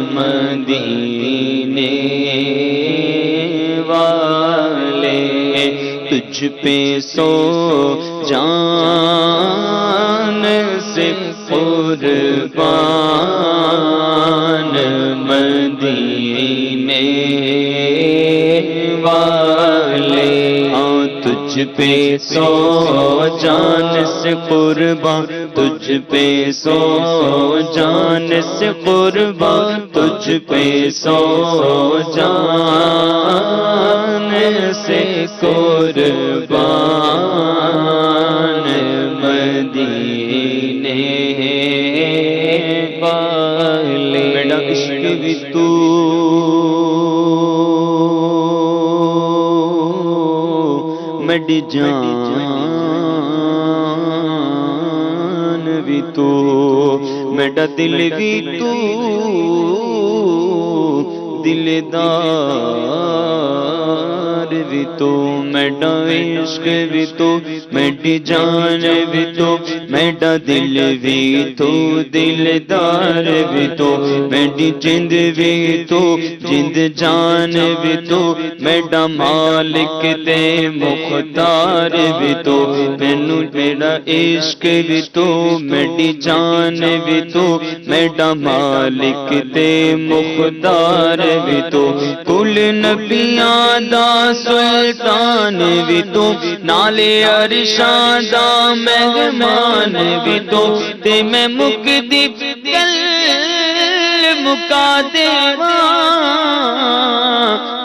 مدینے والے تجھ پہ سو جان سے قربان مدینے والے تجھ پہ سو جان سے قربان تجھ پہ سو جان سے قربان تجھ پہ سو جان سے قربان مدینے والے میرا عشق بھی تو میری جان بھی تو میرا دل بھی تو دلدار بھی تو میرا عشق بھی تو میری جان بھی تو میرا دل بھی تو دلدار بھی تو میری جند بھی تو جند جان بھی تو میرا مالک تے مختار بھی تو مینوں میرا عشق بھی تو میری جان بھی تو میرا مالک تے مختار بھی تو کل نبیاں دا سلطان بھی تو نالے عرشاں دا مہمان بھی تو تے میں مکدی کل مکا دیواں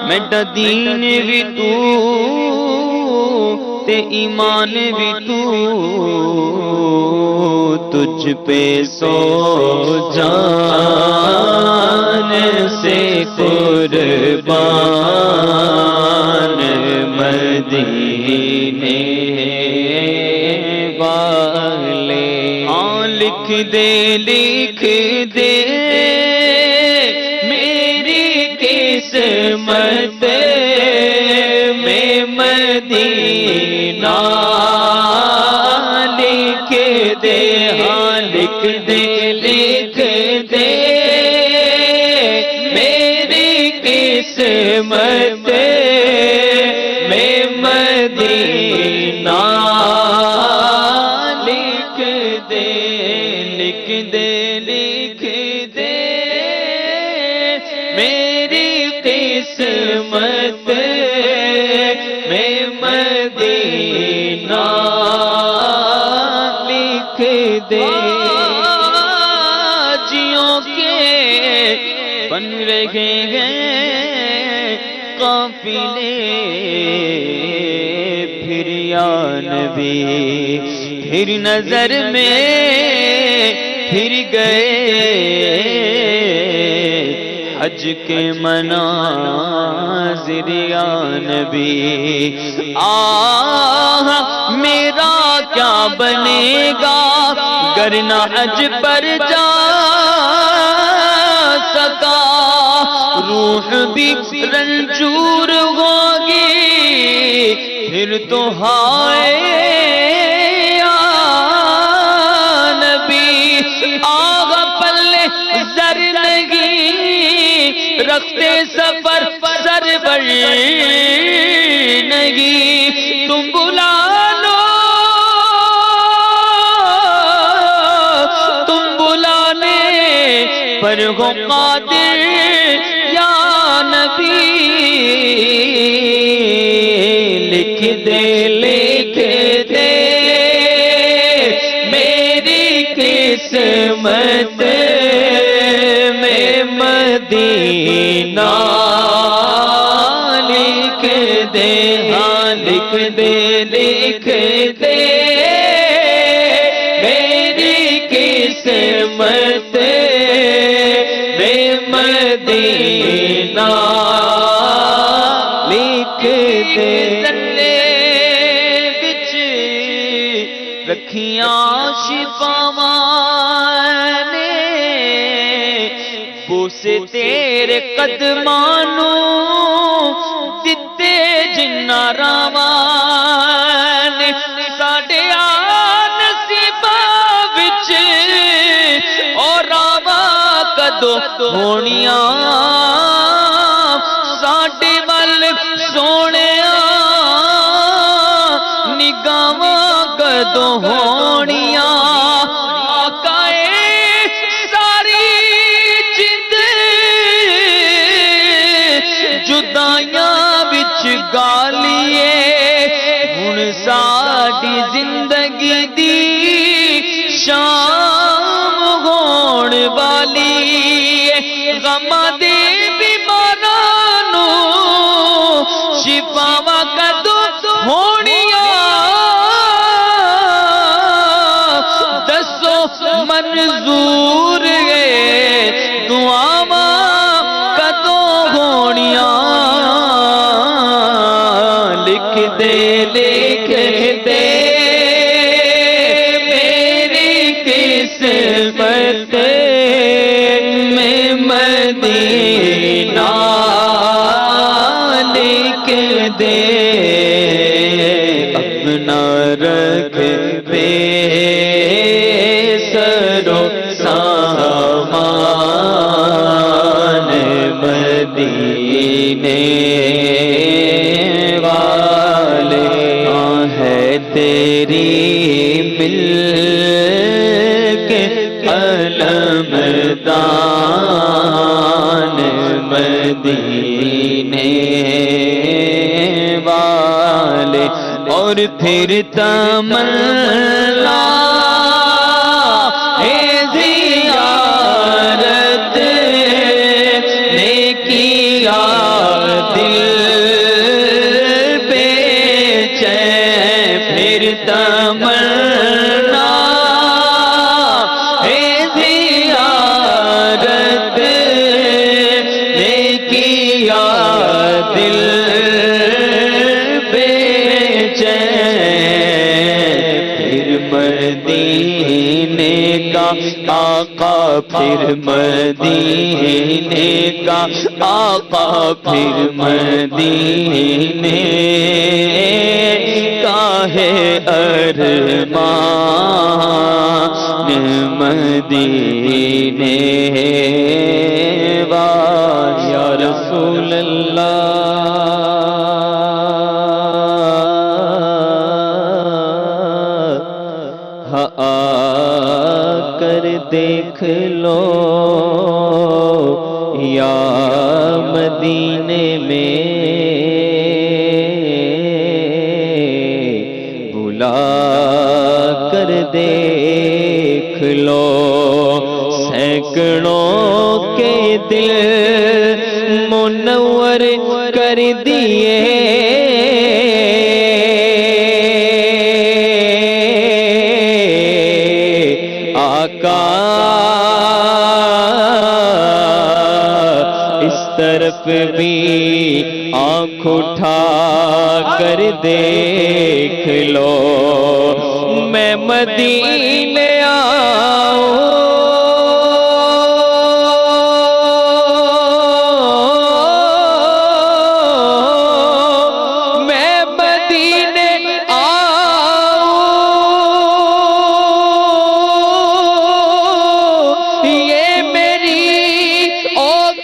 میرا دین بھی تو تے ایمان بھی تو تجھ پہ سو جان سے قربان مدینے والے لکھ دے میری قسمت میں مدینہ لکھ دے لکھ دے میری قسمت میں مدینہ لکھ دے میری قسمت میں مدینہ لکھ دے جیوں کے بن رہے ہیں قافلے پھر یا نبی پھر نظر میں پھر گئے حج کے مناظر یا نبی میرا کیا بنے گا گر نہ حج پر جا سکا روح بھی رنجور ہوگی پھر تو ہائے یا نبی آغا پلے زر نہیں رکھتے سفر سر بڑی نہیں تم بلا لو تم بلانے پر ہو قادر یا نبی لکھ دے میری قسمت میں مدینہ لکھ دے لکھ دے میری قسمت میں مدینہ لکھ دے وچ رکھیاں شفاواں نے بوسے تیرے قدمانوں دتے جنہ راواں نے ساڈے نصیباں وچ اور راواں کدو ہونیاں ساڈے ول سونیا نگاہاں کدو ہونیاں آقا ساری جند جدائیاں وچ گالیے ہن ساڈی زندگی دی شام ہون والی غماں دے بیماراں نوں شفاواں کدو ہونیاں دسو منظور ہے دعاواں کدو ہونیاں لکھ دے میری قسمت میں مدینہ لکھ دے اپنا رکھ دے سرو سامان مدینے والے ہے تیری ملک علمدان مدینے والے اور پھر تمنا ہے زیارت نے کیا دل بے چین پھر تمنا ہے زیارت نے کیا دل بے چین پھر مدینے کا آقا پھر مدینے کا آقا پھر مدینے کا ہے ارمان مدینے والے یا رسول اللہ آ کر دیکھ لو یا مدینے میں بلا کر دیکھ لو سینکڑوں کے دل منور کر دیے اس طرف بھی آنکھ اٹھا کر دیکھ لو میں مدینے آؤں میں مدینے آؤں یہ میری اوقات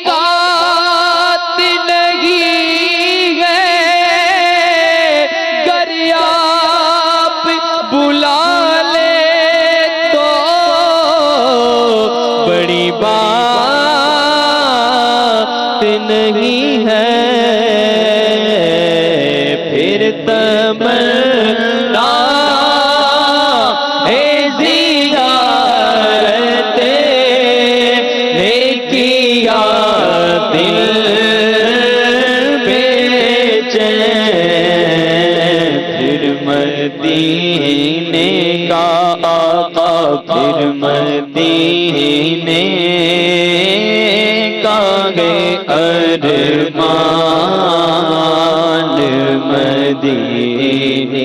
نہیں ہے گر آپ بلا لے تو بڑی بات نہیں ہے پھر تمنا ہے زیارت نے کیا دل بے چین پھر مدینے کا آقا پھر مدینے کا گے ارمان مدینے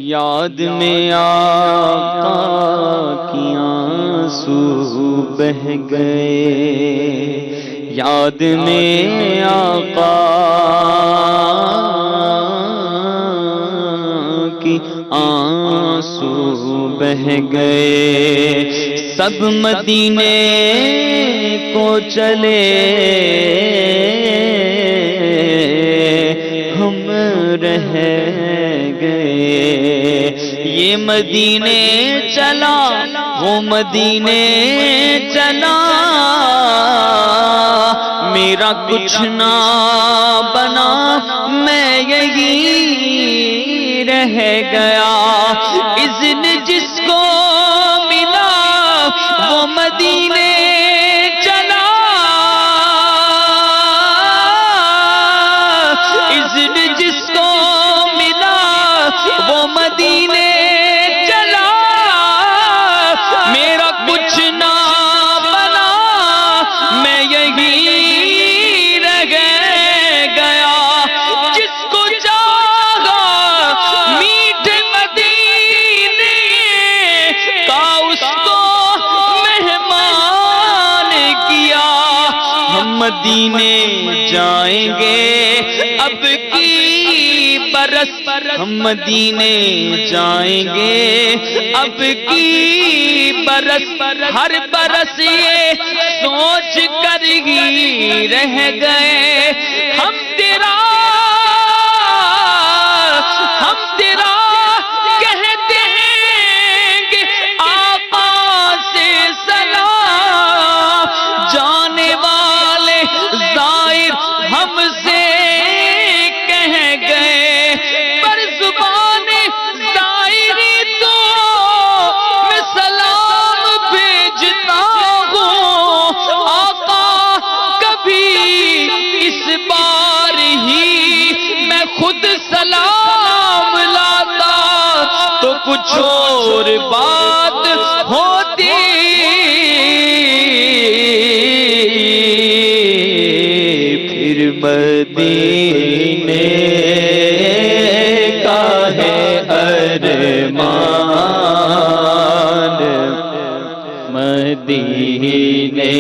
یاد میں آقا کی آنسو بہ گئے یاد میں آقا کی آنسو بہ گئے، سب مدینے کو چلے، ہم رہ گئے۔ یہ مدینے چلا، وہ مدینے چلا، میرا کچھ نہ بنا، میں یہی رہ گیا۔ اذن جس کو ملا وہ مدینے چلا، اذن جس کو ملا وہ مدینے چلا، میرا کچھ نہ بنا، میں یہی رہ گیا۔ جس کو چاہا میٹھے مدینے کا، اس کو مہمان کیا۔ ہم مدینے جائیں گے اب کی برس، ہم مدینے جائیں گے اب کی برس، ہر برس یہ سوچ کر ہی رہ گئے۔ ہم تیرا کہتے ہیں کہ آقا سے سلام، جانے والے زائر ہم سے کہہ گئے، پر زبان زائری تو میں سلام بھیجتا ہوں۔ آقا کبھی اس بار ہی میں خود سلام لاتا تو کچھ اور بات ہوتی، پھر مدینے کا ہے ارمان، مدینے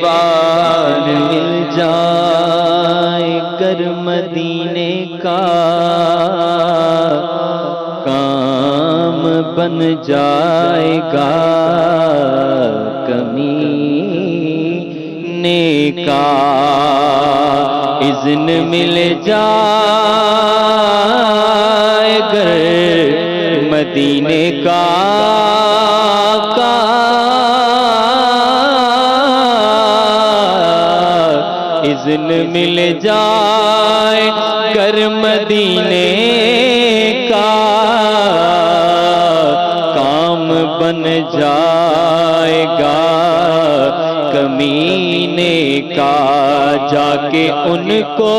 وار مل جائے گر مدینے کا کام بن جائے گا کمینے کا، اذن مل جائے گر مدینے کا اذن مل جائے گر مدینے کا کام بن جائے گا کمینے کا، جا کے ان کو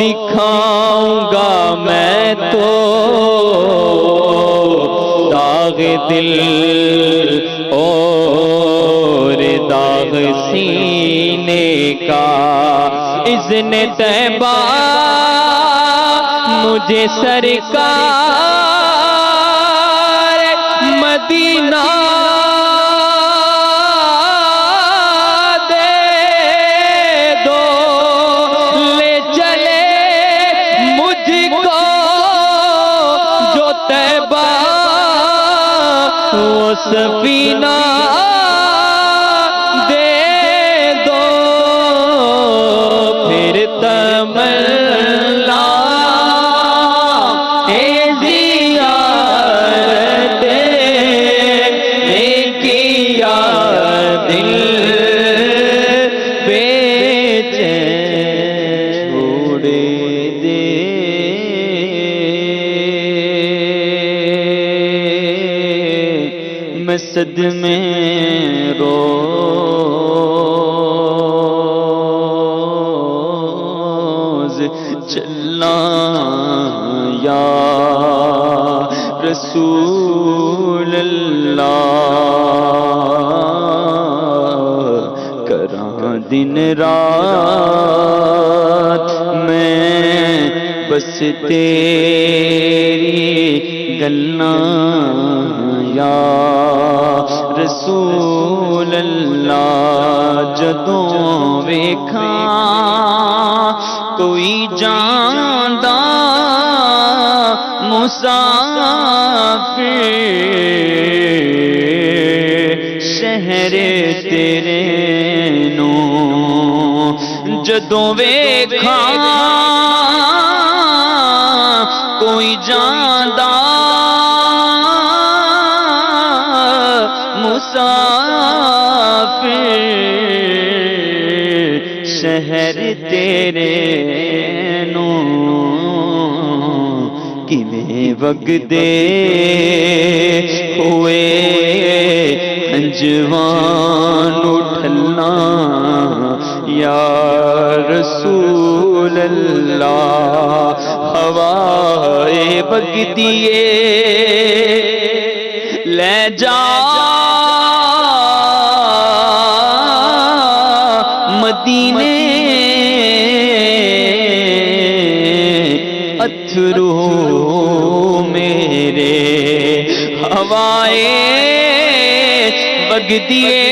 دکھاؤں گا میں تو داغ دل اور داغ سینے کا۔ اذن طیبہ مجھے سرکار مدینہ دے دو، لے چلے مجھ کو جو طیبہ وہ سفینہ دے دو، پھر تمنا زیارت کیا دل بے چین چھوڑ دے، میں صدمے روز چلا یا رسول اللہ، کراں دن رات میں بس تیری گلاں یا رسول اللہ، جدوں ویکھاں کوئی جاندا مسافر شہر تیرے نو جدوں ویکھاں کوئی جاندا مسافر شہر تیرے نو کیویں وگدے ہوئے انجوان اٹھنا یا رسول اللہ ہوائے وگدیے لے جا مدینے اتھرو میرے ہوائے وگدیے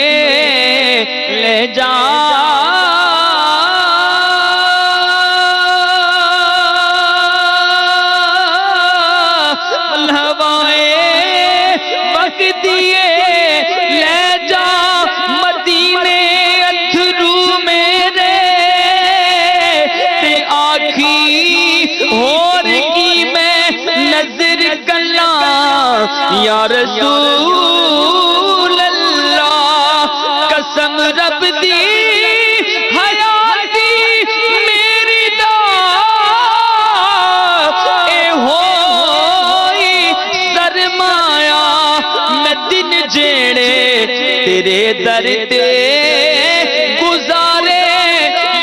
لے جا ہوائے وگدیے لے جا مدینے اتھرو میرے تے آکھی اور کی میں نظر کلا یا رسول اللہ قسم رب دی حیاتی میری دا اے ہوئی سرمایا میں دن جیڑے تیرے در تے گزارے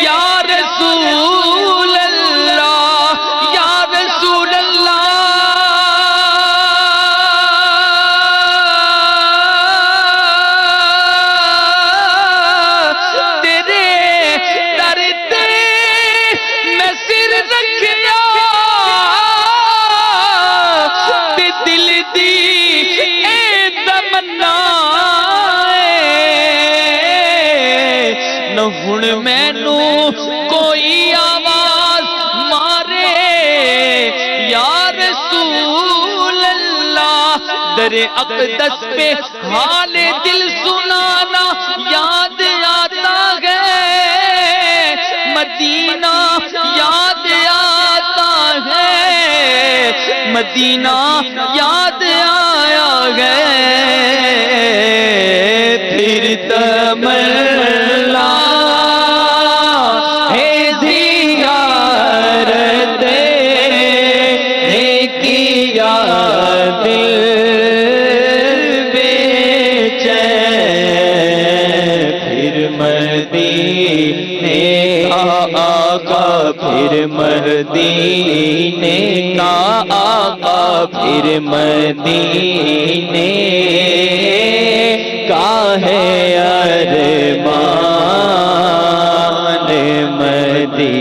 یا رسول اللہ یا رسول اللہ تیرے در تے میں سر رکھیا تے دل دی اے تمنا نہ ہن مینو کوئی آواز مارے یا رسول اللہ در اقدس پہ حال دل سنانا یاد آتا ہے مدینہ یاد آتا ہے مدینہ یاد آیا ہے پھر تمنا ہے زیارت ہے کیا دل بے چین پھر مدینے کا آقا پھر مدینے کا آقا پھر مدینے کا ہے ارمان مدینے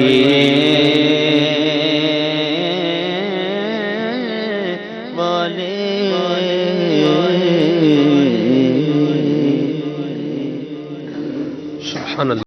والے سبحان اللہ.